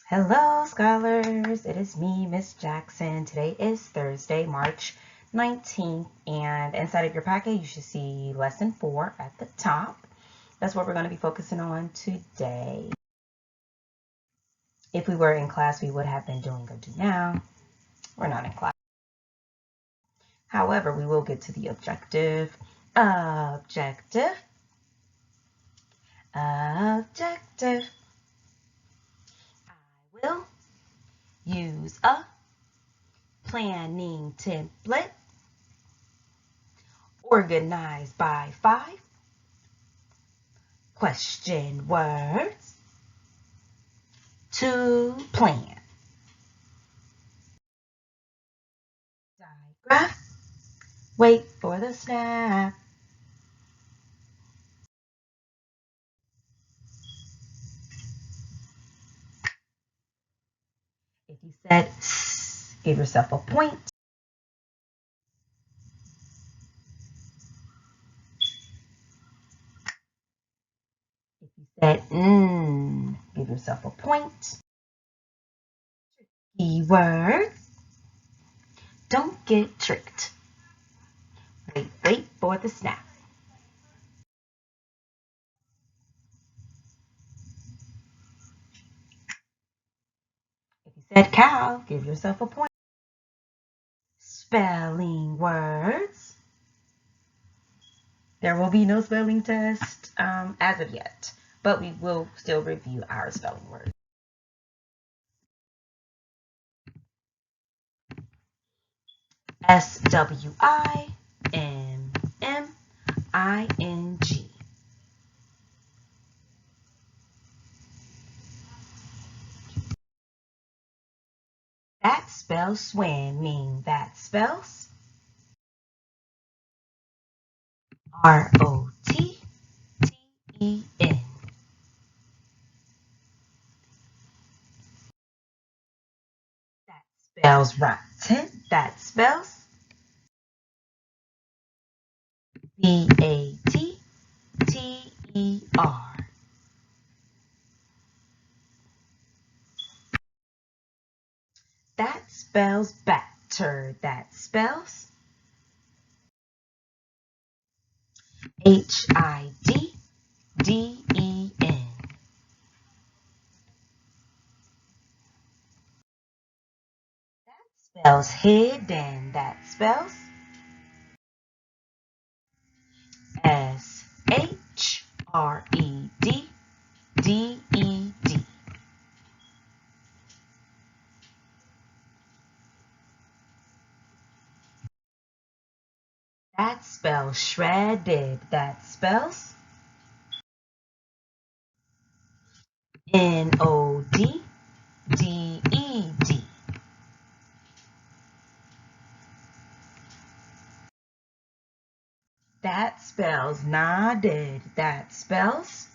Hello, scholars. It is me, Miss Jackson. Today is Thursday, March 19th, and inside of your packet, you should see lesson 4 at the top. That's what we're going to be focusing on today. If we were in class, we would have been doing a do now. We're not in class. However, we will get to the objective. Objective. Objective. I will use a planning template organized by 5 question words to plan. Digraph. Wait for the snap. If you said S, give yourself a point. If you said give yourself a point. Keywords. Don't get tricked. Wait for the snap. If you said cow, give yourself a point. Spelling words. There will be no spelling test as of yet, but we will still review our spelling words. SWIMMING. That spells swimming. That spells ROTTEN. That spells rotten. That spells BATTER. That spells batter. That spells HIDDEN. That spells hidden. That spells SHREDDED. That spells shredded. That spells NODDED. That spells nodded. That spells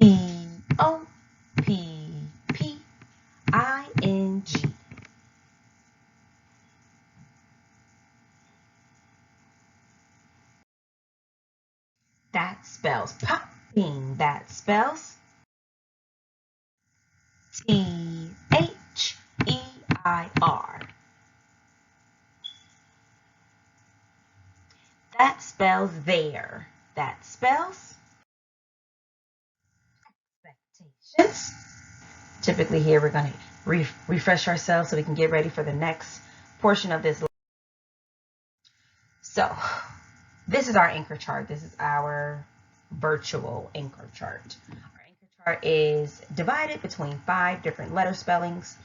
POPPING. That spells popping. That spells THEIR. That spells there. That spells expectations. Typically here we're going to refresh ourselves so we can get ready for the next portion of this. So this is our anchor chart. This is our virtual anchor chart. Our anchor chart is divided between 5 different letter spellings.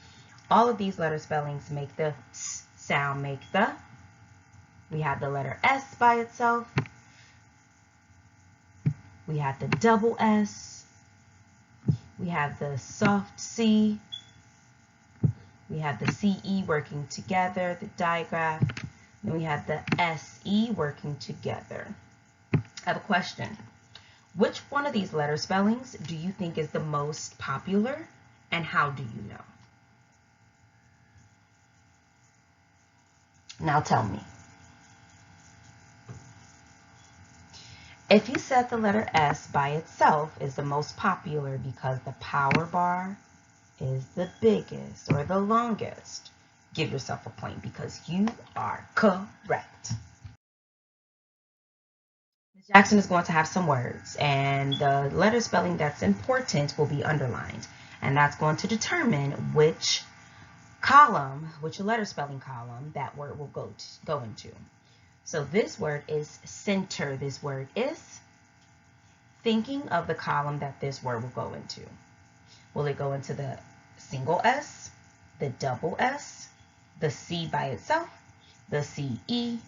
All of these letter spellings make the S sound, make the. We have the letter S by itself. We have the double S. We have the soft C. We have the CE working together, the digraph. Then we have the SE working together. I have a question. Which one of these letter spellings do you think is the most popular, and how do you know? Now tell me. If you said the letter S by itself is the most popular because the power bar is the biggest or the longest, give yourself a point because you are correct. Ms. Jackson is going to have some words, and the letter spelling that's important will be underlined, and that's going to determine which column, which letter spelling column that word will go into. So this word is center. This word is thinking of the column that this word will go into. Will it go into the single S, the double S, the C by itself, the CE,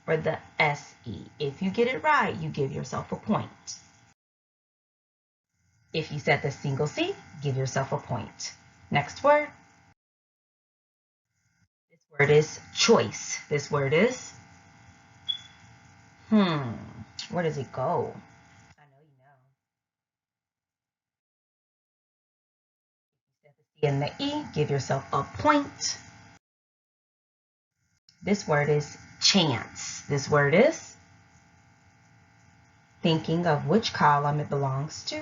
or the SE? If you get it right, you give yourself a point. If you said the single C, give yourself a point. Next word. This word is choice. This word is, where does it go? I know you know. If you said the C and the E, give yourself a point. This word is chance. This word is thinking of which column it belongs to.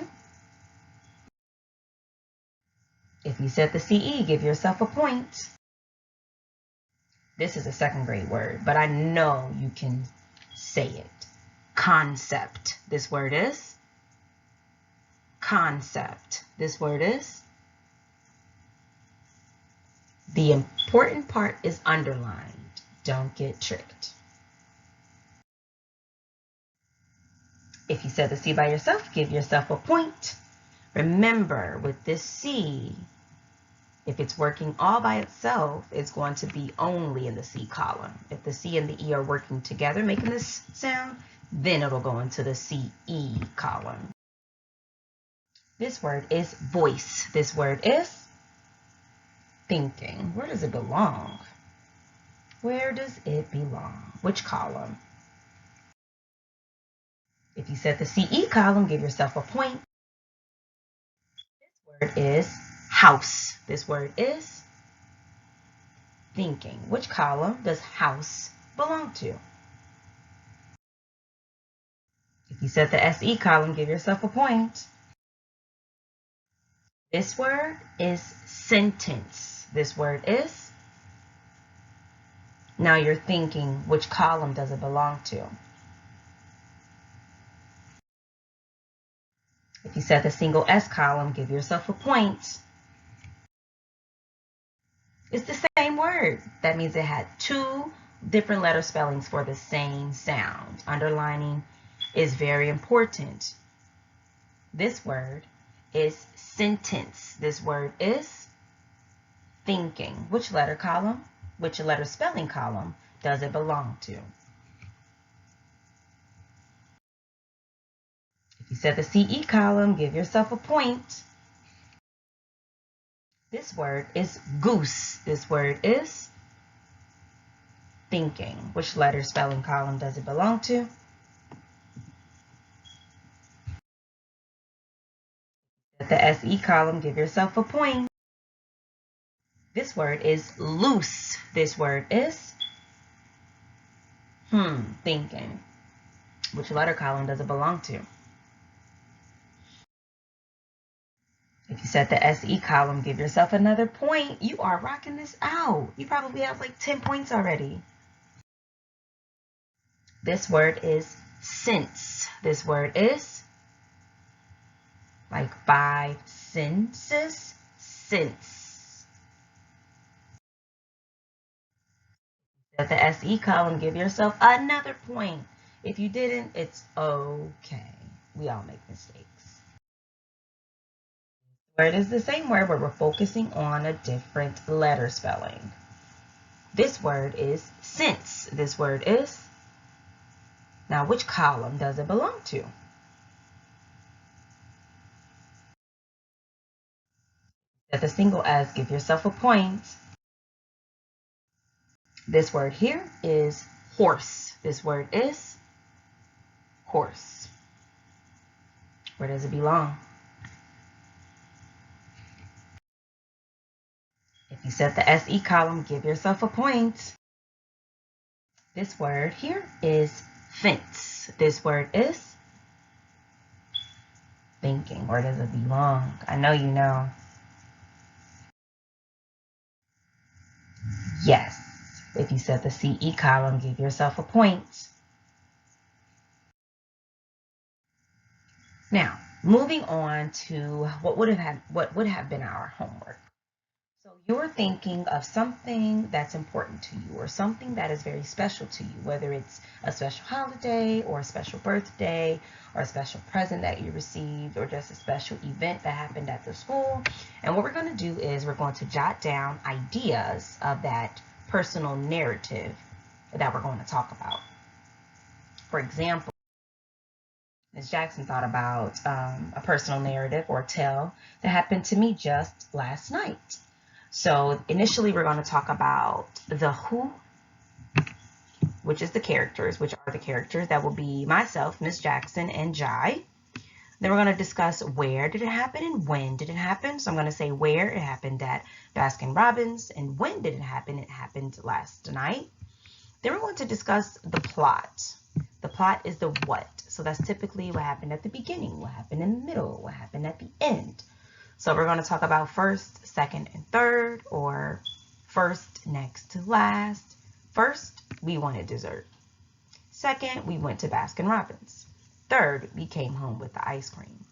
If you said the CE, give yourself a point. This is a second grade word, but I know you can say it. Concept. This word is concept. This word is, the important part is underlined. Don't get tricked. If you said the C by yourself, give yourself a point. Remember, with this C, if it's working all by itself, it's going to be only in the C column. If the C and the E are working together, making this sound, then it'll go into the CE column. This word is voice. This word is thinking. Where does it belong? Where does it belong? Which column? If you said the CE column, give yourself a point. This word is house. This word is thinking. Which column does house belong to? If you said the SE column, give yourself a point. This word is sentence. This word is, now you're thinking, which column does it belong to? If you said the single S column, give yourself a point. It's the same word. That means it had two different letter spellings for the same sound. Underlining is very important. This word is sentence. This word is thinking. Which letter column, which letter spelling column does it belong to? If you said the CE column, give yourself a point. This word is goose. This word is thinking. Which letter spelling column does it belong to? The SE column, give yourself a point. This word is loose. This word is thinking. Which letter column does it belong to? If you said the SE column, give yourself another point. You are rocking this out. You probably have like 10 points already. This word is sense. This word is like 5 senses. Sense. At the SE column, give yourself another point. If you didn't, it's okay. We all make mistakes. The word is the same word, but we're focusing on a different letter spelling. This word is sense. This word is, now which column does it belong to? At the single S, give yourself a point. This word here is horse. This word is horse. Where does it belong? If you set the SE column, give yourself a point. This word here is fence. This word is thinking, or does it belong? I know you know. Yes. If you said the CE column, give yourself a point. Now, moving on to what would have been our homework. So you're thinking of something that's important to you or something that is very special to you, whether it's a special holiday or a special birthday or a special present that you received or just a special event that happened at the school. And what we're going to do is we're going to jot down ideas of that personal narrative that we're going to talk about. For example, Ms. Jackson thought about a personal narrative or tale that happened to me just last night. So initially we're going to talk about the who, which is the characters, which are the characters that will be myself, Miss Jackson, and Jai. Then we're going to discuss where did it happen and when did it happen. So I'm going to say where it happened at Baskin Robbins, and when did it happen? It happened last night. Then we're going to discuss the plot. The plot is the what. So that's typically what happened at the beginning, what happened in the middle, what happened at the end. So we're going to talk about first, second, and third, or first next to last. First, we wanted dessert. Second, we went to Baskin Robbins. Third, we came home with the ice cream.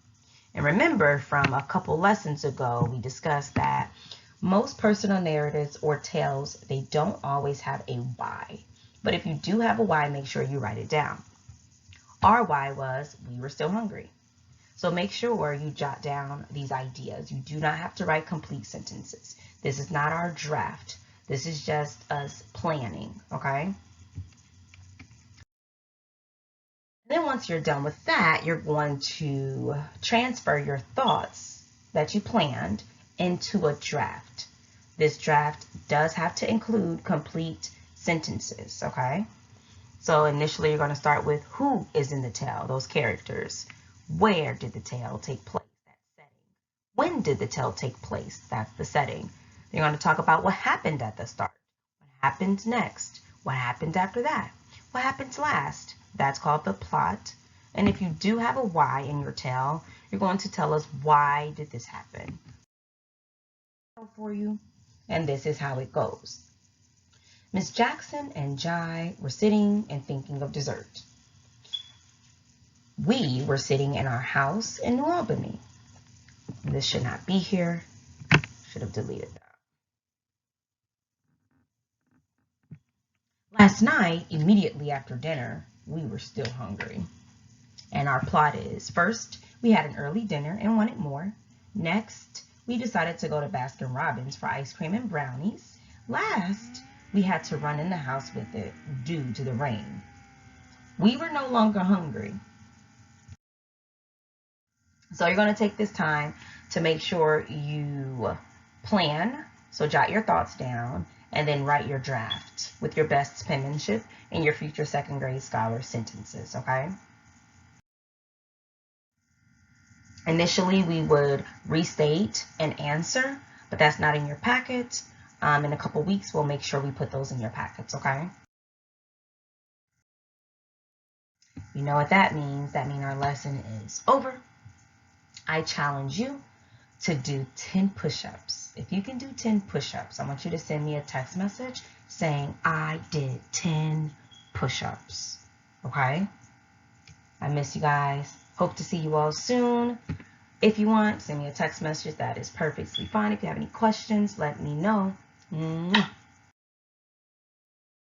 And remember from a couple lessons ago, we discussed that most personal narratives or tales, they don't always have a why. But if you do have a why, make sure you write it down. Our why was we were still hungry. So make sure you jot down these ideas. You do not have to write complete sentences. This is not our draft. This is just us planning, okay? Then once you're done with that, you're going to transfer your thoughts that you planned into a draft. This draft does have to include complete sentences, okay? So initially you're going to start with who is in the tale, those characters. Where did the tale take place? That setting. When did the tale take place? That's the setting. You're going to talk about what happened at the start. What happened next? What happened after that? What happened last? That's called the plot. And if you do have a why in your tale, you're going to tell us why did this happen for you. And this is how it goes. Miss Jackson and Jai were sitting and thinking of dessert. We were sitting in our house in New Albany. This should not be here. Should have deleted that. Last night, immediately after dinner, we were still hungry. And our plot is, first, we had an early dinner and wanted more. Next, we decided to go to Baskin Robbins for ice cream and brownies. Last, we had to run in the house with it due to the rain. We were no longer hungry. So you're going to take this time to make sure you plan. So jot your thoughts down and then write your draft with your best penmanship in your future second grade scholar sentences, okay? Initially, we would restate and answer, but that's not in your packet. In a couple weeks, we'll make sure we put those in your packets, okay? You know what that means. That means our lesson is over. I challenge you to do 10 push-ups. If you can do 10 push-ups, I want you to send me a text message saying, I did 10 push-ups, okay? I miss you guys. Hope to see you all soon. If you want, send me a text message. That is perfectly fine. If you have any questions, let me know. Mwah.